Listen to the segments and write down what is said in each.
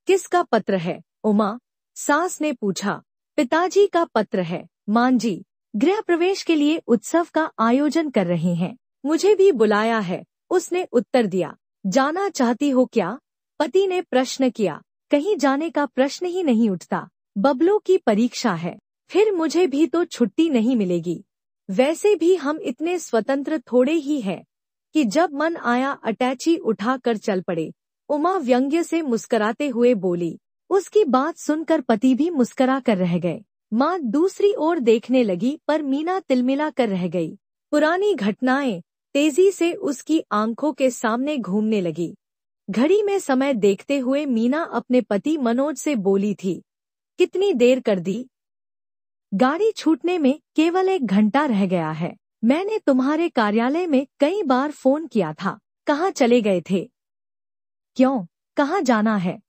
किसका पत्र है? उमा, सास ने पूछा। पिताजी का पत्र है मां जी, गृह प्रवेश के लिए उत्सव का आयोजन कर रहे हैं, मुझे भी बुलाया है, उसने उत्तर दिया। जाना चाहती हो क्या? पति ने प्रश्न किया। कहीं जाने का प्रश्न ही नहीं उठता, बबलों की परीक्षा है, फिर मुझे भी तो छुट्टी नहीं मिलेगी। वैसे भी हम इतने स्वतंत्र थोड़े ही हैं कि जब मन आया अटैची उठा कर चल पड़े। उमा व्यंग्य से मुस्कुराते हुए बोली। उसकी बात सुनकर पति भी मुस्कुरा कर रह गए। माँ दूसरी ओर देखने लगी पर मीना तिलमिला कर रह गई। पुरानी घटनाएं तेजी से उसकी आंखों के सामने घूमने लगी। घड़ी में समय देखते हुए मीना अपने पति मनोज से बोली थी, कितनी देर कर दी? गाड़ी छूटने में केवल 1 घंटा रह गया है। मैंने तुम्हारे कार्यालय में कई बार फोन किया था, कहाँ चले गए थे? क्यों, कहाँ जाना है?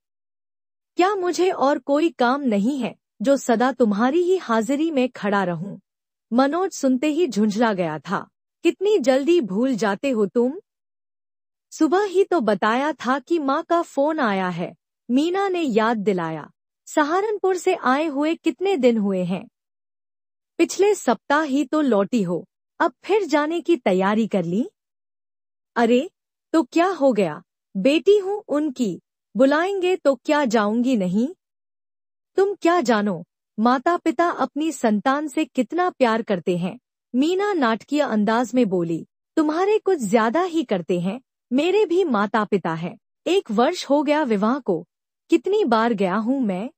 क्या मुझे और कोई काम नहीं है जो सदा तुम्हारी ही हाजिरी में खड़ा रहूं? मनोज सुनते ही झुंझला गया था। कितनी जल्दी भूल जाते हो तुम? सुबह ही तो बताया था कि माँ का फोन आया है, मीना ने याद दिलाया। सहारनपुर से आए हुए कितने दिन हुए हैं? पिछले सप्ताह ही तो लौटी हो, अब फिर जाने की तैयारी कर ली? अरे तो क्या हो गया, बेटी हूँ उनकी, बुलाएंगे तो क्या जाऊंगी नहीं? तुम क्या जानो माता पिता अपनी संतान से कितना प्यार करते हैं, मीना नाटकीय अंदाज में बोली। तुम्हारे कुछ ज्यादा ही करते हैं, मेरे भी माता पिता हैं। 1 वर्ष हो गया विवाह को, कितनी बार गया हूँ मैं?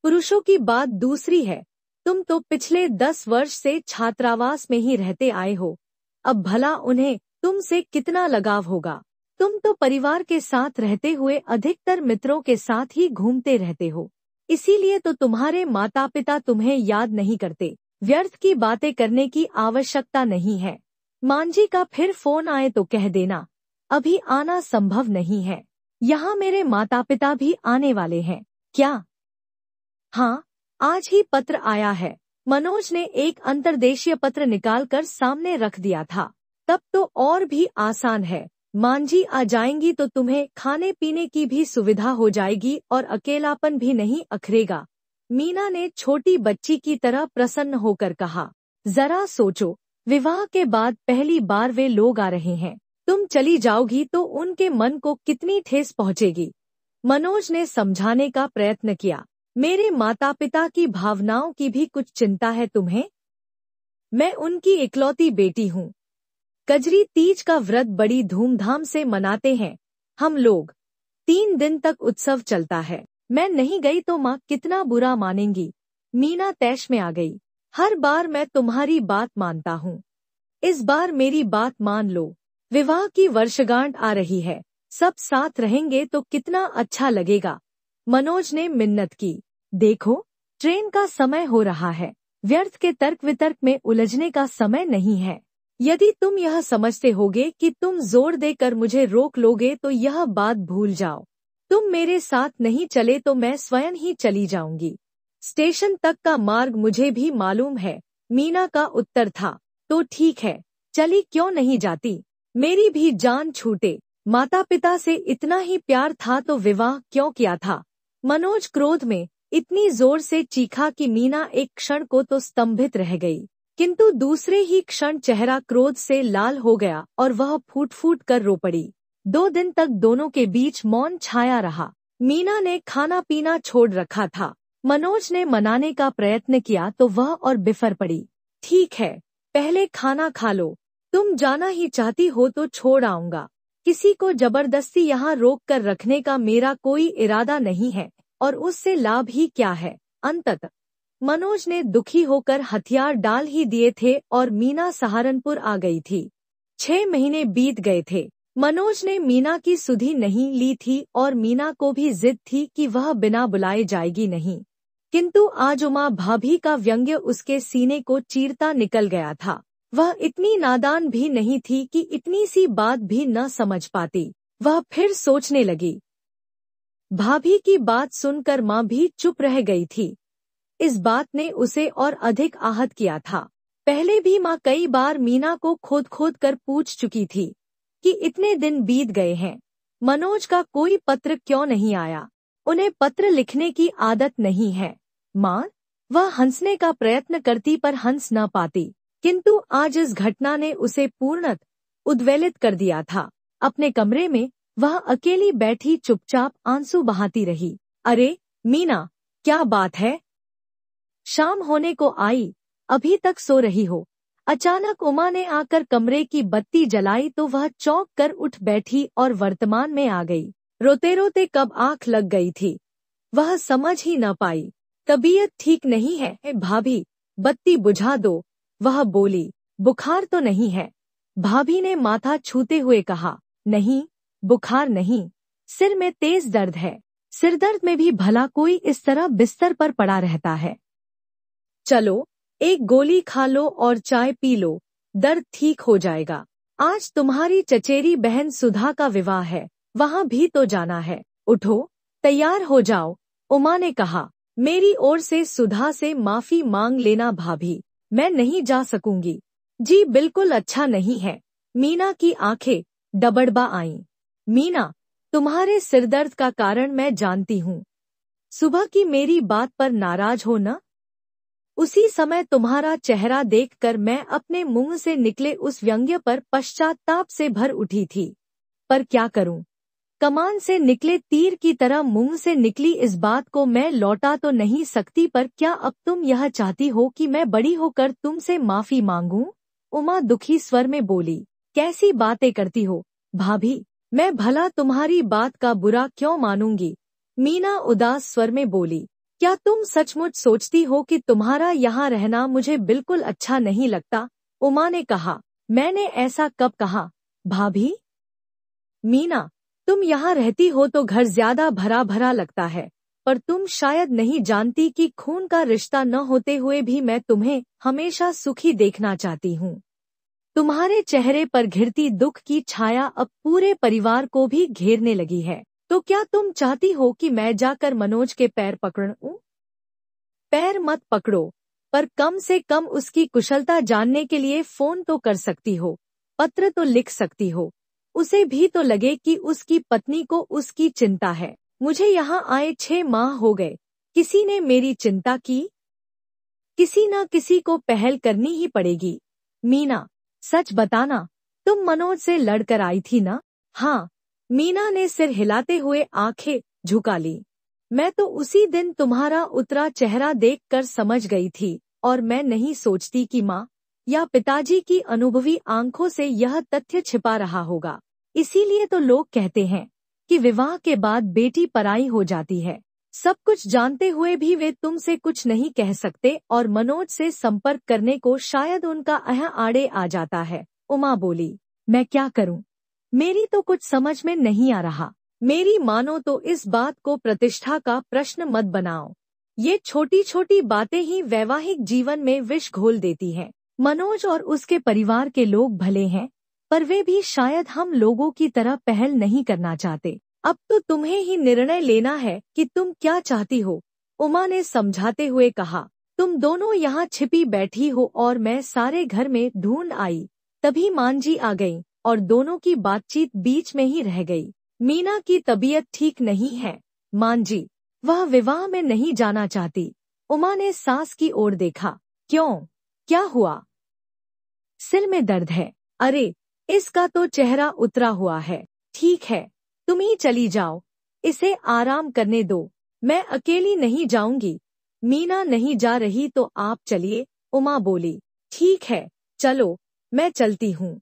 पुरुषों की बात दूसरी है, तुम तो पिछले 10 वर्ष से छात्रावास में ही रहते आए हो, अब भला उन्हें तुमसे कितना लगाव होगा? तुम तो परिवार के साथ रहते हुए अधिकतर मित्रों के साथ ही घूमते रहते हो, इसीलिए तो तुम्हारे माता पिता तुम्हें याद नहीं करते। व्यर्थ की बातें करने की आवश्यकता नहीं है। मांझी का फिर फोन आए तो कह देना, अभी आना संभव नहीं है, यहाँ मेरे माता पिता भी आने वाले हैं। क्या? हाँ, आज ही पत्र आया है। मनोज ने एक अंतर्देशीय पत्र निकालकर सामने रख दिया था। तब तो और भी आसान है, मांझी आ जाएंगी तो तुम्हें खाने पीने की भी सुविधा हो जाएगी और अकेलापन भी नहीं अखरेगा। मीना ने छोटी बच्ची की तरह प्रसन्न होकर कहा। जरा सोचो, विवाह के बाद पहली बार वे लोग आ रहे हैं, तुम चली जाओगी तो उनके मन को कितनी ठेस पहुंचेगी। मनोज ने समझाने का प्रयत्न किया। मेरे माता पिता की भावनाओं की भी कुछ चिंता है तुम्हें? मैं उनकी इकलौती बेटी हूँ। कजरी तीज का व्रत बड़ी धूमधाम से मनाते हैं हम लोग। 3 दिन तक उत्सव चलता है, मैं नहीं गई तो माँ कितना बुरा मानेंगी। मीना तैश में आ गई। हर बार मैं तुम्हारी बात मानता हूँ, इस बार मेरी बात मान लो। विवाह की वर्षगांठ आ रही है, सब साथ रहेंगे तो कितना अच्छा लगेगा। मनोज ने मिन्नत की। देखो, ट्रेन का समय हो रहा है, व्यर्थ के तर्क वितर्क में उलझने का समय नहीं है। यदि तुम यह समझते होगे कि तुम जोर देकर मुझे रोक लोगे तो यह बात भूल जाओ। तुम मेरे साथ नहीं चले तो मैं स्वयं ही चली जाऊंगी। स्टेशन तक का मार्ग मुझे भी मालूम है, मीना का उत्तर था। तो ठीक है, चली क्यों नहीं जाती? मेरी भी जान छूटे, माता पिता से इतना ही प्यार था तो विवाह क्यों किया था? मनोज क्रोध में इतनी जोर से चीखा कि मीना एक क्षण को तो स्तंभित रह गई, किंतु दूसरे ही क्षण चेहरा क्रोध से लाल हो गया और वह फूट फूट कर रो पड़ी। 2 दिन तक दोनों के बीच मौन छाया रहा। मीना ने खाना पीना छोड़ रखा था। मनोज ने मनाने का प्रयत्न किया तो वह और बिफर पड़ी। ठीक है, पहले खाना खा लो, तुम जाना ही चाहती हो तो छोड़ आऊंगा। किसी को जबरदस्ती यहाँ रोक कर रखने का मेरा कोई इरादा नहीं है, और उससे लाभ ही क्या है? अंततः मनोज ने दुखी होकर हथियार डाल ही दिए थे और मीना सहारनपुर आ गई थी। 6 महीने बीत गए थे। मनोज ने मीना की सुधि नहीं ली थी और मीना को भी जिद थी कि वह बिना बुलाए जाएगी नहीं, किंतु आज उमा भाभी का व्यंग्य उसके सीने को चीरता निकल गया था। वह इतनी नादान भी नहीं थी कि इतनी सी बात भी न समझ पाती। वह फिर सोचने लगी। भाभी की बात सुनकर माँ भी चुप रह गई थी। इस बात ने उसे और अधिक आहत किया था। पहले भी माँ कई बार मीना को खोद खोद कर पूछ चुकी थी कि इतने दिन बीत गए हैं, मनोज का कोई पत्र क्यों नहीं आया। उन्हें पत्र लिखने की आदत नहीं है। माँ, वह हंसने का प्रयत्न करती पर हंस न पाती, किंतु आज इस घटना ने उसे पूर्णतः उद्वेलित कर दिया था। अपने कमरे में वह अकेली बैठी चुपचाप आंसू बहाती रही। अरे मीना, क्या बात है? शाम होने को आई, अभी तक सो रही हो? अचानक उमा ने आकर कमरे की बत्ती जलाई तो वह चौंक कर उठ बैठी और वर्तमान में आ गई। रोते रोते कब आंख लग गई थी, वह समझ ही न पाई। तबीयत ठीक नहीं है भाभी, बत्ती बुझा दो, वह बोली। बुखार तो नहीं है? भाभी ने माथा छूते हुए कहा। नहीं, बुखार नहीं, सिर में तेज दर्द है। सिरदर्द में भी भला कोई इस तरह बिस्तर पर पड़ा रहता है? चलो, एक गोली खा लो और चाय पी लो, दर्द ठीक हो जाएगा। आज तुम्हारी चचेरी बहन सुधा का विवाह है, वहाँ भी तो जाना है। उठो, तैयार हो जाओ। उमा ने कहा। मेरी ओर से सुधा से माफी मांग लेना भाभी, मैं नहीं जा सकूंगी। जी बिल्कुल अच्छा नहीं है। मीना की आंखें डबडबा आईं। मीना, तुम्हारे सिरदर्द का कारण मैं जानती हूँ। सुबह की मेरी बात पर नाराज हो न? उसी समय तुम्हारा चेहरा देखकर मैं अपने मुंह से निकले उस व्यंग्य पर पश्चाताप से भर उठी थी। पर क्या करूं? कमान से निकले तीर की तरह मुंह से निकली इस बात को मैं लौटा तो नहीं सकती, पर क्या अब तुम यह चाहती हो कि मैं बड़ी होकर तुमसे माफी मांगूं? उमा दुखी स्वर में बोली। कैसी बातें करती हो भाभी, मैं भला तुम्हारी बात का बुरा क्यों मानूंगी? मीना उदास स्वर में बोली। क्या तुम सचमुच सोचती हो कि तुम्हारा यहाँ रहना मुझे बिल्कुल अच्छा नहीं लगता? उमा ने कहा। मैंने ऐसा कब कहा भाभी? मीना, तुम यहाँ रहती हो तो घर ज्यादा भरा भरा लगता है, पर तुम शायद नहीं जानती कि खून का रिश्ता न होते हुए भी मैं तुम्हें हमेशा सुखी देखना चाहती हूँ। तुम्हारे चेहरे पर घिरती दुख की छाया अब पूरे परिवार को भी घेरने लगी है। तो क्या तुम चाहती हो कि मैं जाकर मनोज के पैर पकड़ूं? पैर मत पकड़ो, पर कम से कम उसकी कुशलता जानने के लिए फोन तो कर सकती हो, पत्र तो लिख सकती हो। उसे भी तो लगे कि उसकी पत्नी को उसकी चिंता है। मुझे यहाँ आए 6 माह हो गए, किसी ने मेरी चिंता की? किसी न किसी को पहल करनी ही पड़ेगी। मीना, सच बताना, तुम मनोज से लड़कर आई थी ना? हाँ। मीना ने सिर हिलाते हुए आंखें झुका ली। मैं तो उसी दिन तुम्हारा उतरा चेहरा देखकर समझ गई थी, और मैं नहीं सोचती कि माँ या पिताजी की अनुभवी आंखों से यह तथ्य छिपा रहा होगा। इसीलिए तो लोग कहते हैं कि विवाह के बाद बेटी पराई हो जाती है। सब कुछ जानते हुए भी वे तुमसे कुछ नहीं कह सकते और मनोज से संपर्क करने को शायद उनका आड़े आ जाता है। उमा बोली। मैं क्या करूं? मेरी तो कुछ समझ में नहीं आ रहा। मेरी मानो तो इस बात को प्रतिष्ठा का प्रश्न मत बनाओ। ये छोटी छोटी बातें ही वैवाहिक जीवन में विष घोल देती हैं। मनोज और उसके परिवार के लोग भले हैं, पर वे भी शायद हम लोगों की तरह पहल नहीं करना चाहते। अब तो तुम्हें ही निर्णय लेना है कि तुम क्या चाहती हो। उमा ने समझाते हुए कहा। तुम दोनों यहाँ छिपी बैठी हो और मैं सारे घर में ढूंढ आई, तभी मांझी आ गई और दोनों की बातचीत बीच में ही रह गई। मीना की तबीयत ठीक नहीं है मांझी, वह विवाह में नहीं जाना चाहती। उमा ने सास की ओर देखा। क्यों, क्या हुआ? सिर में दर्द है। अरे, इसका तो चेहरा उतरा हुआ है। ठीक है, तुम ही चली जाओ, इसे आराम करने दो, मैं अकेली नहीं जाऊंगी। मीना नहीं जा रही तो आप चलिए, उमा बोली। ठीक है, चलो, मैं चलती हूँ।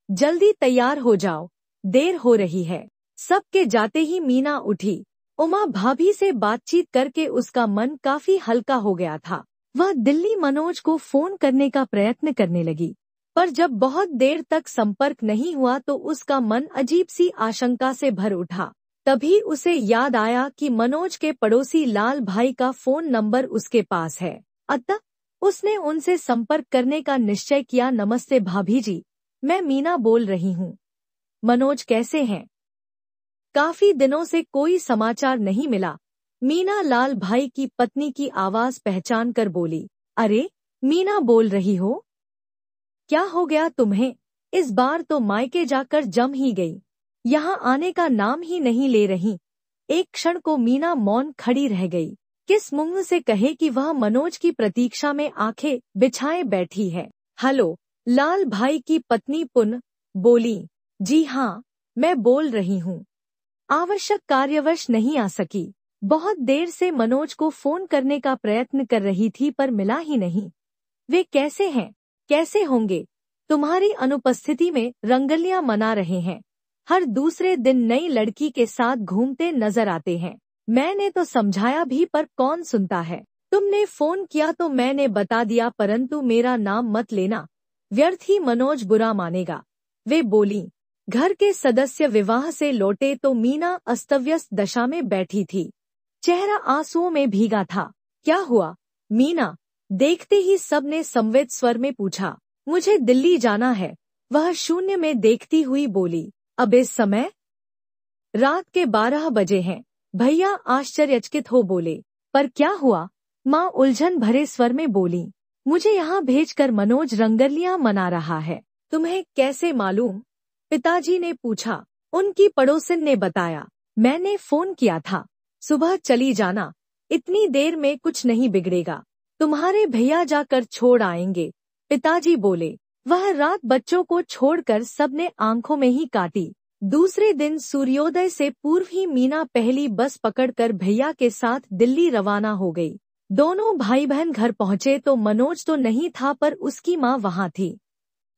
जल्दी तैयार हो जाओ, देर हो रही है। सबके जाते ही मीना उठी। उमा भाभी से बातचीत करके उसका मन काफी हल्का हो गया था। वह दिल्ली मनोज को फोन करने का प्रयत्न करने लगी, पर जब बहुत देर तक संपर्क नहीं हुआ तो उसका मन अजीब सी आशंका से भर उठा। तभी उसे याद आया कि मनोज के पड़ोसी लाल भाई का फोन नंबर उसके पास है। अतः उसने उनसे संपर्क करने का निश्चय किया। नमस्ते भाभी जी, मैं मीना बोल रही हूँ। मनोज कैसे हैं? काफी दिनों से कोई समाचार नहीं मिला। मीना लाल भाई की पत्नी की आवाज पहचान कर बोली। अरे, मीना बोल रही हो? क्या हो गया तुम्हें? इस बार तो मायके जाकर जम ही गई, यहाँ आने का नाम ही नहीं ले रही। एक क्षण को मीना मौन खड़ी रह गई। किस मुंह से कहे कि वह मनोज की प्रतीक्षा में आंखें बिछाए बैठी है। हेलो, लाल भाई की पत्नी पुन बोली। जी हाँ, मैं बोल रही हूँ। आवश्यक कार्यवश नहीं आ सकी। बहुत देर से मनोज को फोन करने का प्रयत्न कर रही थी पर मिला ही नहीं। वे कैसे हैं? कैसे होंगे? तुम्हारी अनुपस्थिति में रंगलियां मना रहे हैं। हर दूसरे दिन नई लड़की के साथ घूमते नजर आते हैं। मैंने तो समझाया भी पर कौन सुनता है। तुमने फोन किया तो मैंने बता दिया, परंतु मेरा नाम मत लेना, व्यर्थ ही मनोज बुरा मानेगा। वे बोली। घर के सदस्य विवाह से लौटे तो मीना अस्तव्यस्त दशा में बैठी थी। चेहरा आंसुओं में भीगा था। क्या हुआ मीना? देखते ही सबने संवेद स्वर में पूछा। मुझे दिल्ली जाना है, वह शून्य में देखती हुई बोली। अब इस समय? रात के 12 बजे हैं। भैया आश्चर्यचकित हो बोले। पर क्या हुआ? माँ उलझन भरे स्वर में बोली। मुझे यहाँ भेजकर मनोज रंगलियां मना रहा है। तुम्हें कैसे मालूम? पिताजी ने पूछा। उनकी पड़ोसिन ने बताया। मैंने फोन किया था। सुबह चली जाना, इतनी देर में कुछ नहीं बिगड़ेगा। तुम्हारे भैया जाकर छोड़ आएंगे, पिताजी बोले। वह रात बच्चों को छोड़कर सबने आंखों में ही काटी। दूसरे दिन सूर्योदय से पूर्व ही मीना पहली बस पकड़कर भैया के साथ दिल्ली रवाना हो गई। दोनों भाई बहन घर पहुँचे तो मनोज तो नहीं था पर उसकी माँ वहाँ थी।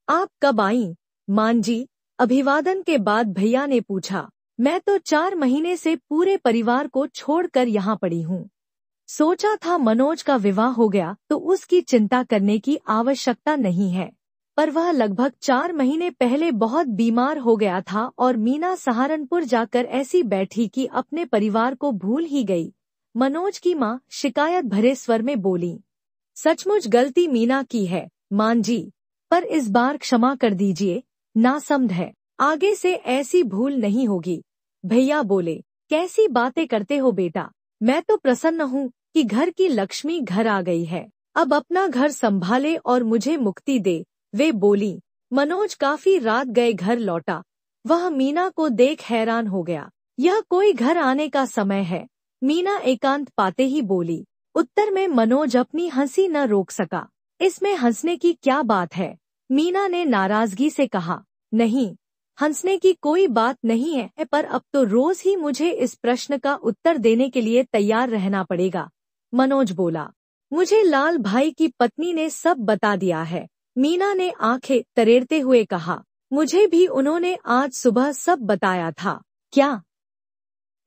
आप कब आईं, मान जी? अभिवादन के बाद भैया ने पूछा। मैं तो 4 महीने से पूरे परिवार को छोड़कर यहाँ पड़ी हूँ। सोचा था मनोज का विवाह हो गया तो उसकी चिंता करने की आवश्यकता नहीं है, पर वह लगभग 4 महीने पहले बहुत बीमार हो गया था और मीना सहारनपुर जाकर ऐसी बैठी कि अपने परिवार को भूल ही गई। मनोज की माँ शिकायत भरे स्वर में बोली। सचमुच गलती मीना की है मान जी, पर इस बार क्षमा कर दीजिए, नासमझ है, आगे से ऐसी भूल नहीं होगी। भैया बोले। कैसी बातें करते हो बेटा, मैं तो प्रसन्न हूँ कि घर की लक्ष्मी घर आ गई है। अब अपना घर संभाले और मुझे मुक्ति दे, वे बोली। मनोज काफी रात गए घर लौटा। वह मीना को देख हैरान हो गया। यह कोई घर आने का समय है? मीना एकांत पाते ही बोली। उत्तर में मनोज अपनी हंसी न रोक सका। इसमें हंसने की क्या बात है? मीना ने नाराजगी से कहा। नहीं, हंसने की कोई बात नहीं है, पर अब तो रोज ही मुझे इस प्रश्न का उत्तर देने के लिए तैयार रहना पड़ेगा, मनोज बोला। मुझे लाल भाई की पत्नी ने सब बता दिया है, मीना ने आंखें तरेरते हुए कहा। मुझे भी उन्होंने आज सुबह सब बताया था। क्या?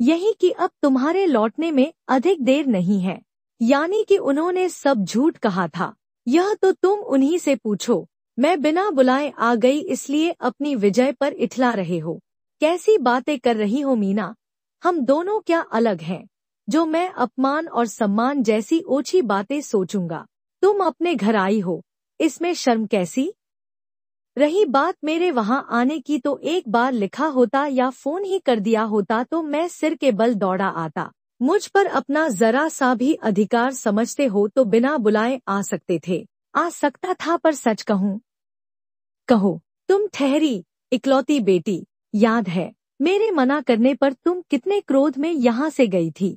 यही कि अब तुम्हारे लौटने में अधिक देर नहीं है। यानी कि उन्होंने सब झूठ कहा था? यह तो तुम उन्हीं से पूछो। मैं बिना बुलाए आ गई इसलिए अपनी विजय पर इठला रहे हो। कैसी बातें कर रही हो मीना? हम दोनों क्या अलग हैं, जो मैं अपमान और सम्मान जैसी ओछी बातें सोचूंगा? तुम अपने घर आई हो, इसमें शर्म कैसी? रही बात मेरे वहाँ आने की तो एक बार लिखा होता या फोन ही कर दिया होता तो मैं सिर के बल दौड़ा आता। मुझ पर अपना जरा सा भी अधिकार समझते हो तो बिना बुलाए आ सकते थे। आ सकता था, पर सच कहूँ। कहो। तुम ठहरी इकलौती बेटी, याद है मेरे मना करने पर तुम कितने क्रोध में यहाँ से गई थी?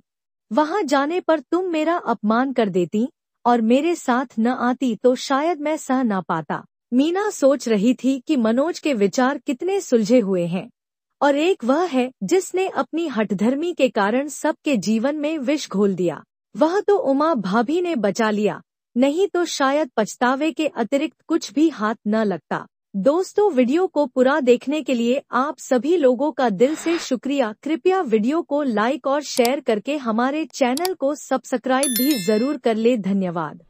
वहाँ जाने पर तुम मेरा अपमान कर देती और मेरे साथ न आती तो शायद मैं सह न पाता। मीना सोच रही थी कि मनोज के विचार कितने सुलझे हुए हैं, और एक वह है जिसने अपनी हठधर्मी के कारण सबके जीवन में विष घोल दिया। वह तो उमा भाभी ने बचा लिया, नहीं तो शायद पछतावे के अतिरिक्त कुछ भी हाथ न लगता। दोस्तों, वीडियो को पूरा देखने के लिए आप सभी लोगों का दिल से शुक्रिया। कृपया वीडियो को लाइक और शेयर करके हमारे चैनल को सब्सक्राइब भी जरूर कर ले। धन्यवाद।